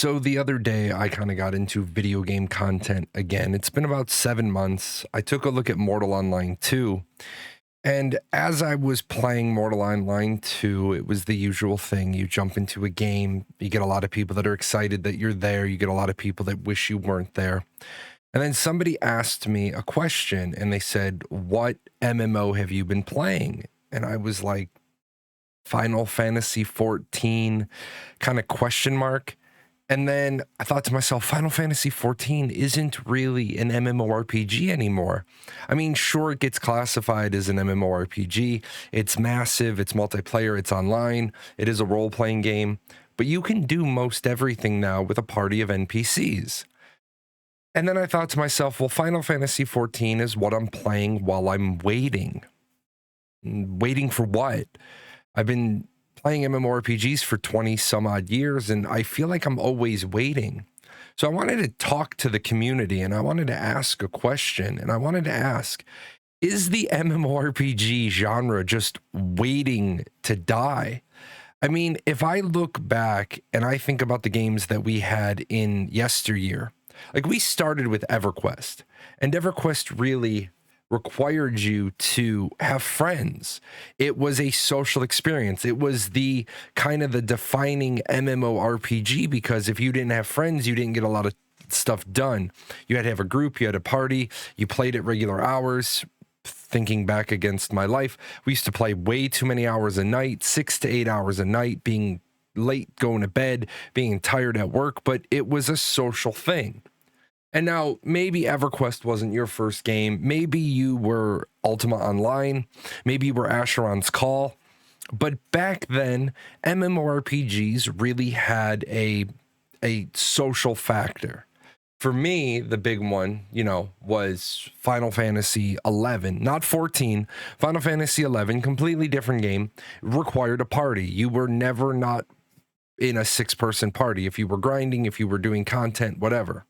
So the other day, I kind of got into video game content again. It's been about 7 months. I took a look at Mortal Online 2. And as I was playing Mortal Online 2, it was the usual thing. You jump into a game, you get a lot of people that are excited that you're there, you get a lot of people that wish you weren't there. And then somebody asked me a question and they said, "What MMO have you been playing?" And I was like, Final Fantasy 14 kind of question mark. And then I thought to myself, Final Fantasy 14 isn't really an MMORPG anymore. I mean, sure, it gets classified as an MMORPG. It's massive, it's multiplayer, it's online, it is a role-playing game, but you can do most everything now with a party of NPCs. And then I thought to myself, well, Final Fantasy 14 is what I'm playing while I'm waiting. Waiting for what? I've been playing MMORPGs for 20 some odd years, and I feel like I'm always waiting. So I wanted to talk to the community, and I wanted to ask a question, and I wanted to ask, is the MMORPG genre just waiting to die? I mean, if I look back and I think about the games that we had in yesteryear, like we started with EverQuest, and EverQuest really required you to have friends. It was a social experience. It was the kind of the defining MMORPG, because if you didn't have friends, you didn't get a lot of stuff done. You had to have a group, you had a party, you played at regular hours. Thinking back against my life, we used to play way too many hours a night, 6 to 8 hours a night, being late going to bed, being tired at work, but it was a social thing. And now, maybe EverQuest wasn't your first game. Maybe you were Ultima Online. Maybe you were Asheron's Call. But back then, MMORPGs really had a social factor. For me, the big one, was Final Fantasy 11, not 14. Final Fantasy 11, completely different game, required a party. You were never not in a 6-person party. If you were grinding, if you were doing content, whatever.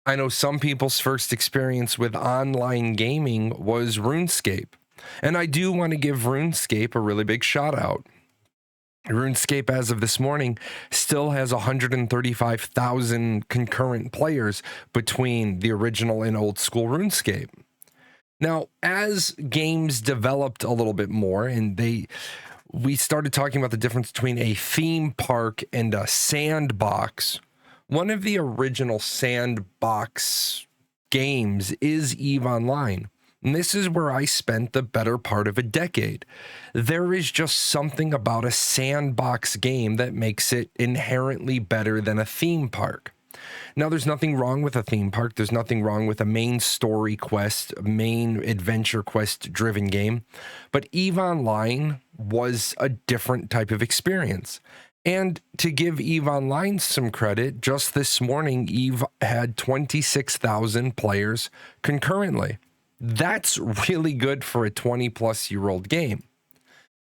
I know some people's first experience with online gaming was RuneScape. And I do want to give RuneScape a really big shout out. RuneScape, as of this morning, still has 135,000 concurrent players between the original and old school RuneScape. Now, as games developed a little bit more and we started talking about the difference between a theme park and a sandbox. One of the original sandbox games is EVE Online, and this is where I spent the better part of a decade. There is just something about a sandbox game that makes it inherently better than a theme park. Now, there's nothing wrong with a theme park. There's nothing wrong with a main story quest, main adventure quest driven game, but EVE Online was a different type of experience. And to give EVE Online some credit, just this morning, EVE had 26,000 players concurrently. That's really good for a 20-plus-year-old game.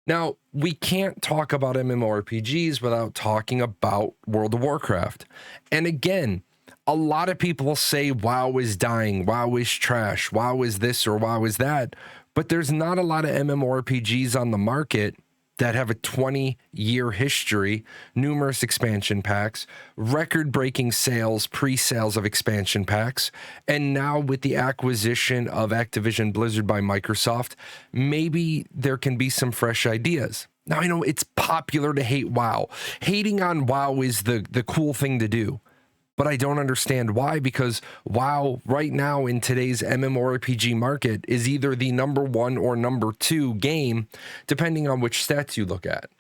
Now, we can't talk about MMORPGs without talking about World of Warcraft. And again, a lot of people say WoW is dying, WoW is trash, WoW is this or WoW is that, but there's not a lot of MMORPGs on the market that have a 20-year history, numerous expansion packs, record-breaking sales, pre-sales of expansion packs, and now with the acquisition of Activision Blizzard by Microsoft, maybe there can be some fresh ideas. Now, I know it's popular to hate WoW. Hating on WoW is the cool thing to do. But I don't understand why, because WoW right now in today's MMORPG market is either the #1 or #2 game, depending on which stats you look at.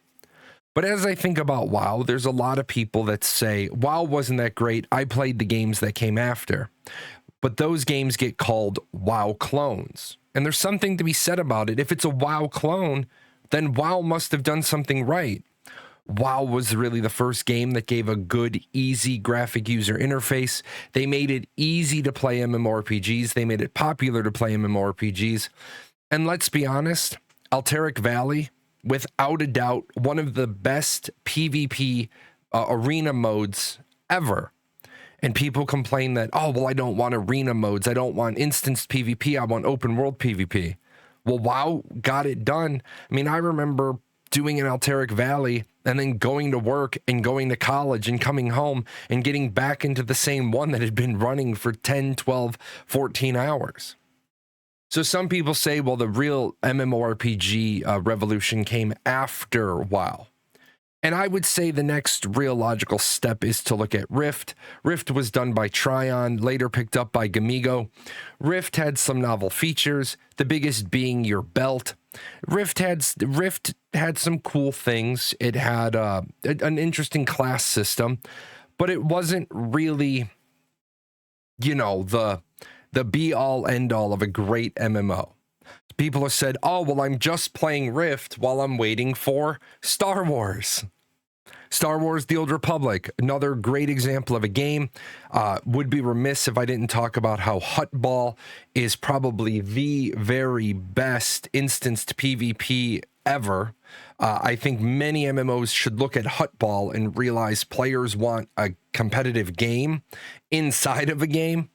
But as I think about WoW, there's a lot of people that say, WoW wasn't that great, I played the games that came after. But those games get called WoW clones. And there's something to be said about it. If it's a WoW clone, then WoW must have done something right. WoW was really the first game that gave a good, easy graphic user interface. They made it easy to play MMORPGs. They made it popular to play MMORPGs. And let's be honest, Alteric Valley, without a doubt, one of the best PvP arena modes ever. And people complain that, oh, well, I don't want arena modes. I don't want instanced PvP. I want open world PvP. Well, WoW got it done. I mean, I remember doing an Alteric Valley and then going to work and going to college and coming home and getting back into the same one that had been running for 10, 12, 14 hours. So some people say, well, the real MMORPG revolution came after WoW. And I would say the next real logical step is to look at Rift. Rift was done by Tryon, later picked up by Gamigo. Rift had some novel features, the biggest being your belt. Rift had some cool things. It had an interesting class system, but it wasn't really, you know, the be-all, end-all of a great MMO. People have said, oh, well, I'm just playing Rift while I'm waiting for Star Wars. Star Wars: The Old Republic, another great example of a game. Would be remiss if I didn't talk about how Huttball is probably the very best instanced PvP ever. I think many MMOs should look at Huttball and realize players want a competitive game inside of a game,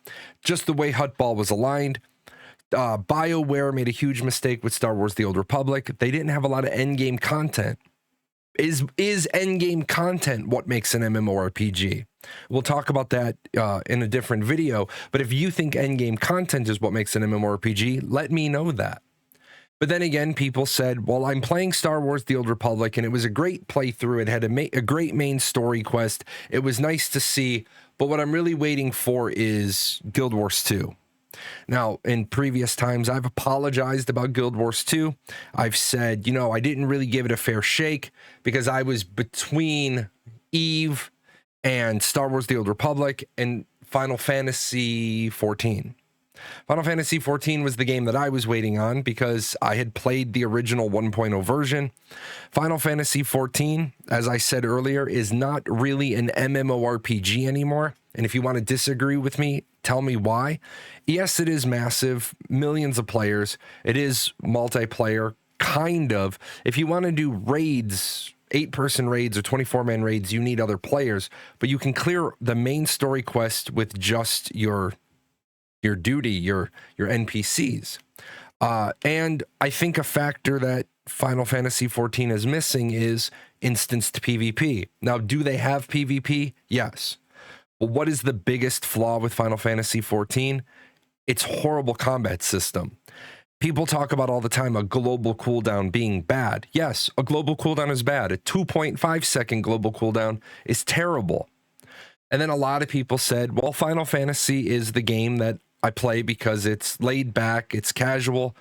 just the way Huttball was aligned. BioWare made a huge mistake with Star Wars: The Old Republic. They didn't have a lot of endgame content. Is endgame content what makes an MMORPG? We'll talk about that in a different video, but if you think endgame content is what makes an MMORPG, let me know that. But then again, people said, well, I'm playing Star Wars: The Old Republic, and it was a great playthrough. It had a great main story quest. It was nice to see, but what I'm really waiting for is Guild Wars 2. Now, in previous times, I've apologized about Guild Wars 2. I've said, you know, I didn't really give it a fair shake because I was between EVE and Star Wars: The Old Republic and Final Fantasy XIV. Final Fantasy XIV was the game that I was waiting on because I had played the original 1.0 version. Final Fantasy XIV, as I said earlier, is not really an MMORPG anymore. And if you want to disagree with me, tell me why. Yes, it is massive, millions of players. It is multiplayer, kind of. If you want to do raids, 8-person raids or 24-man raids, you need other players. But you can clear the main story quest with just your duty, your NPCs. And I think a factor that Final Fantasy XIV is missing is instanced PvP. Now, do they have PvP? Yes. Well, what is the biggest flaw with Final Fantasy XIV? Its horrible combat system. People talk about all the time a global cooldown being bad. Yes, a global cooldown is bad. A 2.5 second global cooldown is terrible. And then a lot of people said, well, Final Fantasy is the game that I play because it's laid back, it's casual,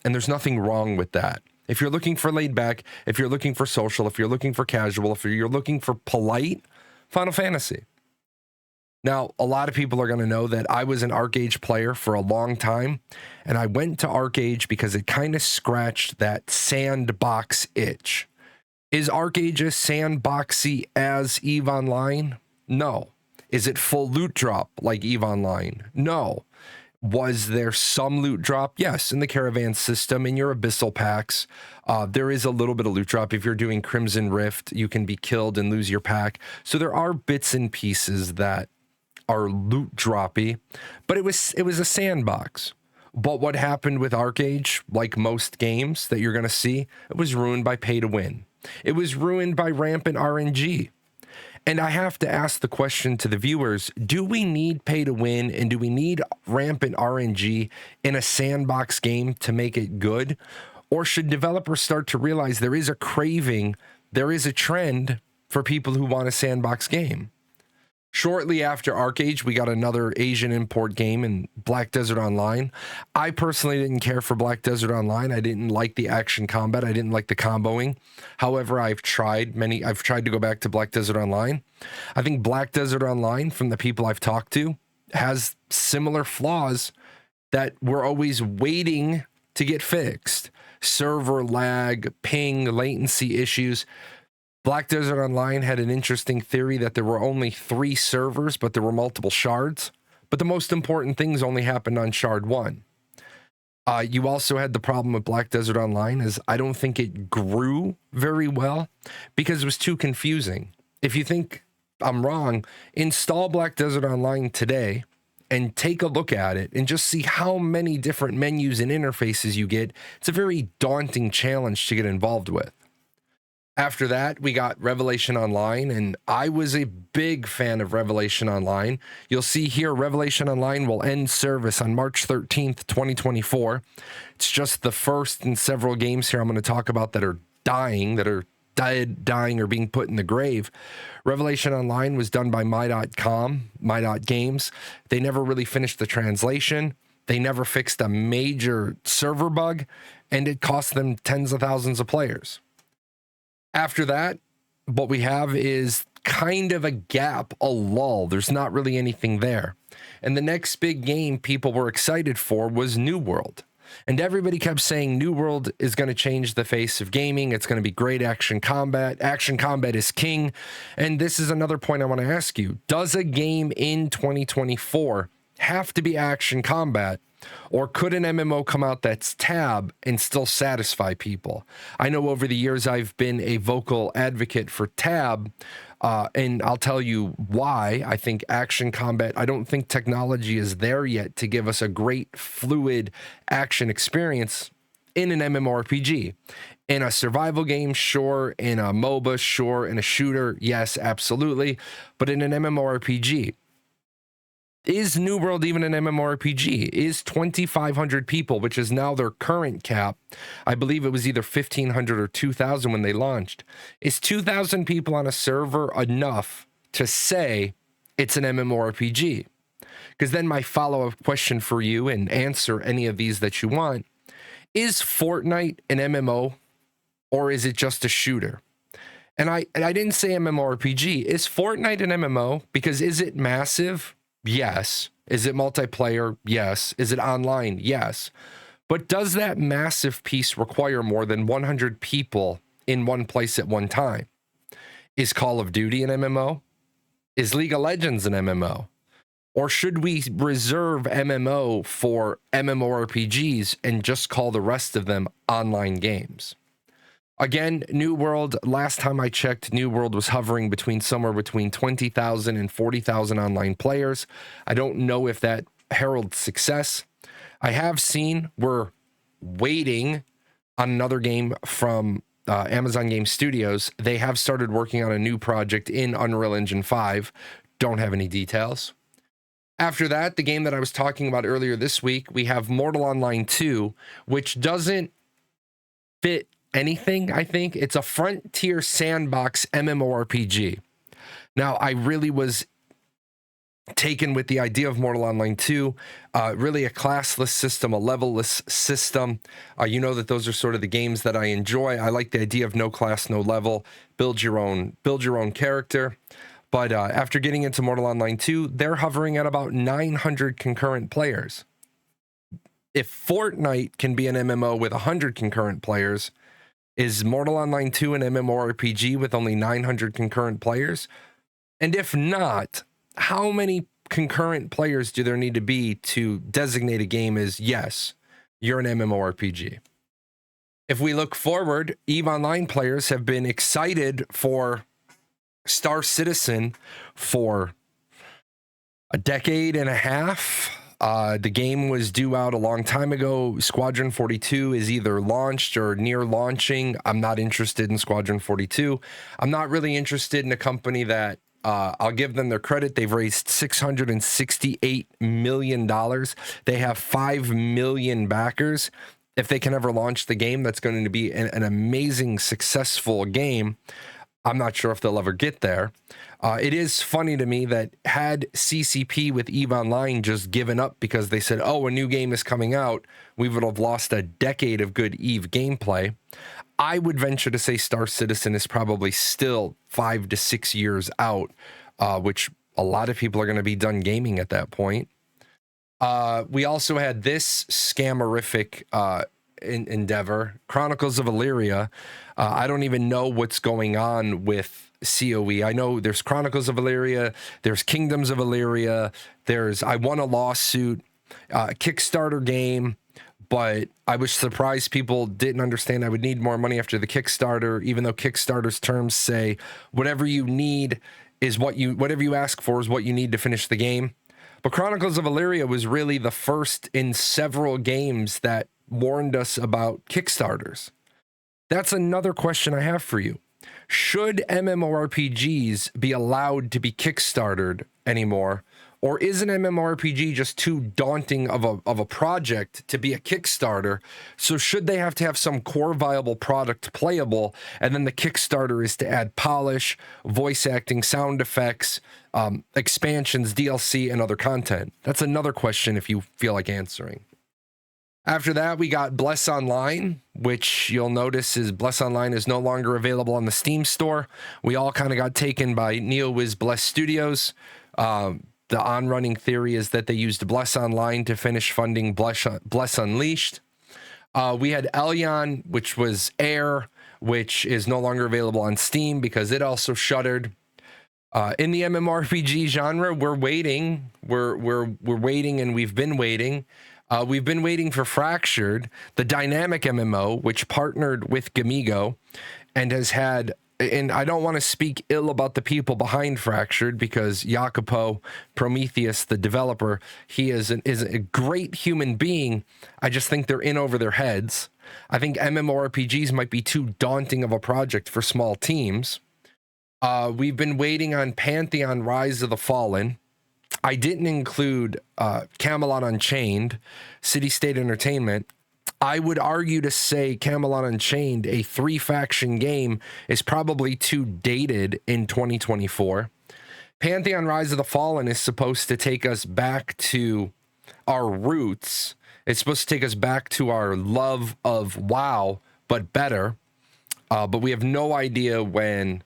and there's nothing wrong with that. If you're looking for laid back, if you're looking for social, if you're looking for casual, if you're looking for polite, Final Fantasy. Now, a lot of people are going to know that I was an Archeage player for a long time, and I went to Archeage because it kind of scratched that sandbox itch. Is Archeage as sandboxy as EVE Online? No. Is it full loot drop like EVE Online? No. Was there some loot drop? Yes, in the caravan system, in your abyssal packs, there is a little bit of loot drop. If you're doing Crimson Rift, you can be killed and lose your pack. So there are bits and pieces that are loot droppy, but it was a sandbox. But what happened with Archeage, like most games that you're going to see, it was ruined by pay to win. It was ruined by rampant RNG. And I have to ask the question to the viewers, do we need pay to win and do we need rampant RNG in a sandbox game to make it good? Or should developers start to realize there is a craving, there is a trend for people who want a sandbox game? Shortly after Archeage, we got another Asian import game in Black Desert Online. I personally didn't care for Black Desert Online. I didn't like the action combat. I didn't like the comboing. However, I've tried to go back to Black Desert Online. I think Black Desert Online, from the people I've talked to, has similar flaws that we're always waiting to get fixed. Server lag, ping, latency issues. Black Desert Online had an interesting theory that there were only 3 servers, but there were multiple shards. But the most important things only happened on shard 1. You also had the problem with Black Desert Online is I don't think it grew very well because it was too confusing. If you think I'm wrong, install Black Desert Online today and take a look at it and just see how many different menus and interfaces you get. It's a very daunting challenge to get involved with. After that, we got Revelation Online, and I was a big fan of Revelation Online. You'll see here, Revelation Online will end service on March 13th, 2024. It's just the first in several games here I'm going to talk about that are dying, that are dead, dying, or being put in the grave. Revelation Online was done by my.com, my.games. They never really finished the translation. They never fixed a major server bug, and it cost them tens of thousands of players. After that, what we have is kind of a gap, a lull. There's not really anything there. And the next big game people were excited for was New World. And everybody kept saying New World is going to change the face of gaming. It's going to be great action combat. Action combat is king. And this is another point I want to ask you. Does a game in 2024 have to be action combat? Or could an MMO come out that's tab and still satisfy people? I know over the years I've been a vocal advocate for tab, and I'll tell you why. I think action combat, I don't think technology is there yet to give us a great fluid action experience in an MMORPG. In a survival game, sure. In a MOBA, sure. In a shooter, yes, absolutely. But in an MMORPG, is New World even an MMORPG? Is 2,500 people, which is now their current cap, I believe it was either 1,500 or 2,000 when they launched, is 2,000 people on a server enough to say it's an MMORPG? Because then my follow-up question for you, and answer any of these that you want, is Fortnite an MMO, or is it just a shooter? And I didn't say MMORPG. Is Fortnite an MMO? Because is it massive? Yes. Is it multiplayer? Yes. Is it online? Yes. But does that massive piece require more than 100 people in one place at one time? Is Call of Duty an MMO? Is League of Legends an MMO? Or should we reserve MMO for MMORPGs and just call the rest of them online games? Again, New World, last time I checked, New World was hovering somewhere between 20,000 and 40,000 online players. I don't know if that heralds success. I have seen we're waiting on another game from Amazon Game Studios. They have started working on a new project in Unreal Engine 5. Don't have any details. After that, the game that I was talking about earlier this week, we have Mortal Online 2, which doesn't fit anything. I think it's a frontier sandbox MMORPG. Now, I really was taken with the idea of Mortal Online 2, really a classless system, a levelless system. You know that those are sort of the games that I enjoy. I like the idea of no class, no level, build your own character. But after getting into Mortal Online 2, they're hovering at about 900 concurrent players. If Fortnite can be an MMO with 100 concurrent players, is Mortal Online 2 an MMORPG with only 900 concurrent players? And if not, how many concurrent players do there need to be to designate a game as, yes, you're an MMORPG? If we look forward, EVE Online players have been excited for Star Citizen for a decade and a half. The game was due out a long time ago. Squadron 42 is either launched or near launching. I'm not interested in Squadron 42. I'm not really interested in a company that, I'll give them their credit. They've raised $668 million. They have 5 million backers. If they can ever launch the game, that's going to be an amazing, successful game. I'm not sure if they'll ever get there. It is funny to me that had CCP with EVE Online just given up because they said, oh, a new game is coming out, we would have lost a decade of good EVE gameplay. I would venture to say Star Citizen is probably still 5 to 6 years out, which a lot of people are going to be done gaming at that point. We also had this scammerific endeavor, Chronicles of Alyria. I don't even know what's going on with COE. I know there's Chronicles of Alyria, there's Kingdoms of Alyria, there's I Won a Lawsuit, Kickstarter game, but I was surprised people didn't understand I would need more money after the Kickstarter, even though Kickstarter's terms say whatever you need is whatever you ask for is what you need to finish the game. But Chronicles of Alyria was really the first in several games that warned us about Kickstarters. That's another question I have for you. Should MMORPGs be allowed to be Kickstartered anymore? Or is an MMORPG just too daunting of a project to be a Kickstarter? So should they have to have some core viable product playable, and then the Kickstarter is to add polish, voice acting, sound effects, expansions, DLC, and other content? That's another question if you feel like answering. After that, we got Bless Online, which you'll notice is Bless Online is no longer available on the Steam store. We all kind of got taken by NeoWiz Bless Studios. The on-running theory is that they used Bless Online to finish funding Bless Unleashed. We had Elyon, which was Air, which is no longer available on Steam because it also shuttered. In the MMORPG genre, we're waiting. We're waiting, and we've been waiting. We've been waiting for Fractured, the dynamic MMO, which partnered with Gamigo and has had, and I don't want to speak ill about the people behind Fractured because Jacopo Prometheus, the developer, he is a great human being. I just think they're in over their heads. I think MMORPGs might be too daunting of a project for small teams. We've been waiting on Pantheon Rise of the Fallen. I didn't include Camelot Unchained, City State Entertainment. I would argue to say Camelot Unchained, a 3-faction game, is probably too dated in 2024. Pantheon Rise of the Fallen is supposed to take us back to our roots. It's supposed to take us back to our love of WoW, but better. But we have no idea when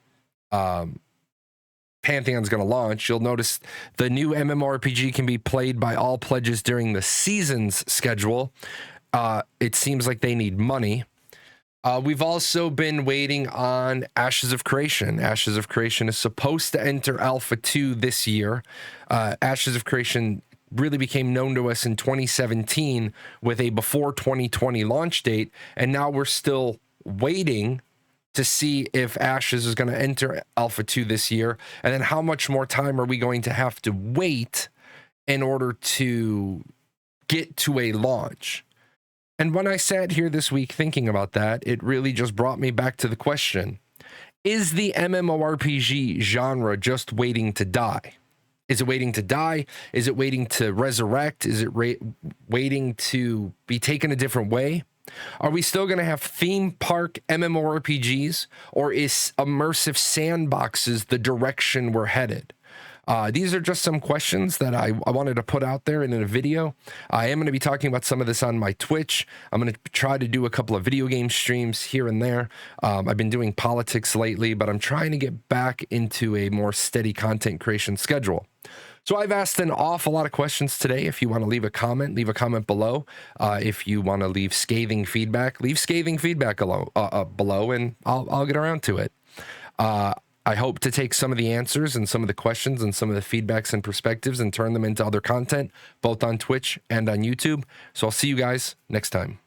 Pantheon's going to launch. You'll notice the new MMORPG can be played by all pledges during the season's schedule. It seems like they need money. We've also been waiting on Ashes of Creation. Ashes of Creation is supposed to enter Alpha 2 this year. Ashes of Creation really became known to us in 2017 with a before 2020 launch date, and now we're still waiting to see if Ashes is going to enter Alpha 2 this year, and then how much more time are we going to have to wait in order to get to a launch? And when I sat here this week thinking about that, it really just brought me back to the question, is the MMORPG genre just waiting to die? Is it waiting to die? Is it waiting to resurrect? Is it waiting to be taken a different way? Are we still going to have theme park MMORPGs, or is immersive sandboxes the direction we're headed? These are just some questions that I wanted to put out there in a video. I am going to be talking about some of this on my Twitch. I'm going to try to do a couple of video game streams here and there. I've been doing politics lately, but I'm trying to get back into a more steady content creation schedule. So I've asked an awful lot of questions today. If you want to leave a comment below. If you want to leave scathing feedback, below, and I'll get around to it. I hope to take some of the answers and some of the questions and some of the feedbacks and perspectives and turn them into other content, both on Twitch and on YouTube. So I'll see you guys next time.